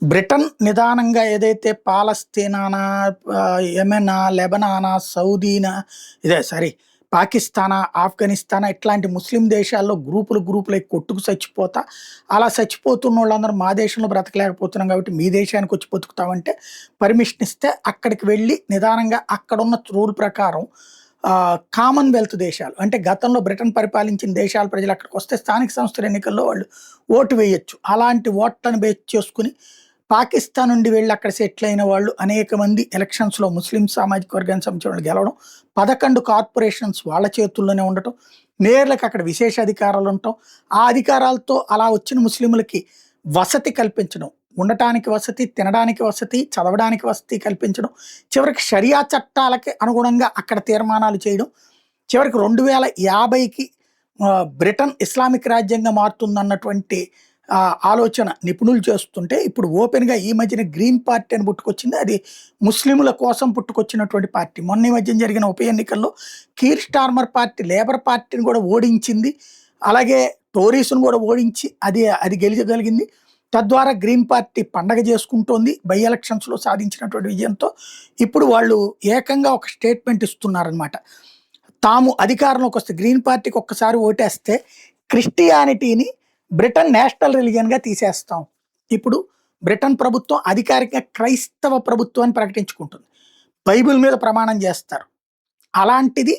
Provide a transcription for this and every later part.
Britain నిదానంగా ఏదైతే పాలస్తీనానా, యెమెనా, లెబనానా, సౌదీనా, sorry, పాకిస్తానా, ఆఫ్ఘనిస్తానా ఇట్లాంటి ముస్లిం దేశాల్లో గ్రూపులై కొట్టుకు చచ్చిపోతా, అలా చచ్చిపోతున్నోళ్ళందరూ మా దేశంలో బ్రతకలేకపోతున్నాం కాబట్టి మీ దేశానికి వచ్చి బతుకుతామంటే పర్మిషన్ ఇస్తే అక్కడికి వెళ్ళి నిదానంగా అక్కడున్న రూల్ ప్రకారం కామన్‌వెల్త్ దేశాలు అంటే గతంలో బ్రిటన్ పరిపాలించిన దేశాల ప్రజలు అక్కడికొస్తే స్థానిక సంస్థల ఎన్నికల్లో వాళ్ళు ఓటు వేయొచ్చు. అలాంటి ఓట్లను బేస్ చేసుకొని పాకిస్తాన్ నుండి వెళ్ళి అక్కడ సెటిల్ అయిన వాళ్ళు అనేక మంది ఎలక్షన్స్‌లో ముస్లిం సామాజిక వర్గానికి సంబంధించిన వాళ్ళు గెలవడం, 11 కార్పొరేషన్స్ వాళ్ళ చేతుల్లోనే ఉండటం, మేయర్‌లకు అక్కడ విశేష అధికారాలు ఉండటం, ఆ అధికారాలతో అలా వచ్చిన ముస్లింలకి వసతి కల్పించడం, ఉండటానికి వసతి, తినడానికి వసతి, చదవడానికి వసతి కల్పించడం, చివరికి షరియా చట్టాలకి అనుగుణంగా అక్కడ తీర్మానాలు చేయడం, చివరికి 2050కి బ్రిటన్ ఇస్లామిక్ రాజ్యంగా మారుతుందన్నటువంటి ఆలోచన నిపుణులు చేస్తుంటే, ఇప్పుడు ఓపెన్‌గా ఈ మధ్యన గ్రీన్ పార్టీ అని పుట్టుకొచ్చింది. అది ముస్లిముల కోసం పుట్టుకొచ్చినటువంటి పార్టీ. మొన్న ఈ మధ్యన జరిగిన ఉప ఎన్నికల్లో కీర్ స్టార్మర్ పార్టీ లేబర్ పార్టీని కూడా ఓడించింది. అలాగే టోరీస్‌ను కూడా ఓడించి అది గెలవగలిగింది. తద్వారా గ్రీన్ పార్టీ పండగ చేసుకుంటోంది. బై ఎలక్షన్స్‌లో సాధించినటువంటి విజయంతో ఇప్పుడు వాళ్ళు ఏకంగా ఒక స్టేట్మెంట్ ఇస్తున్నారనమాట. తాము అధికారంలోకి వస్తే గ్రీన్ పార్టీకి ఒక్కసారి ఓటేస్తే క్రిస్టియానిటీని బ్రిటన్ నేషనల్ రిలిజియన్‌గా తీసేస్తాం. ఇప్పుడు బ్రిటన్ ప్రభుత్వం అధికారికంగా క్రైస్తవ ప్రభుత్వం అని ప్రకటించుకుంటుంది. బైబిల్ మీద ప్రమాణం చేస్తారు. అలాంటిది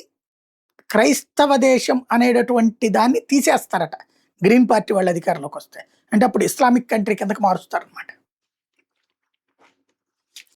క్రైస్తవ దేశం అనేటటువంటి దాన్ని తీసేస్తారట గ్రీన్ పార్టీ వాళ్ళు అధికారంలోకి వస్తే. అంటే అప్పుడు ఇస్లామిక్ కంట్రీ కిందకి మారుస్తారనమాట.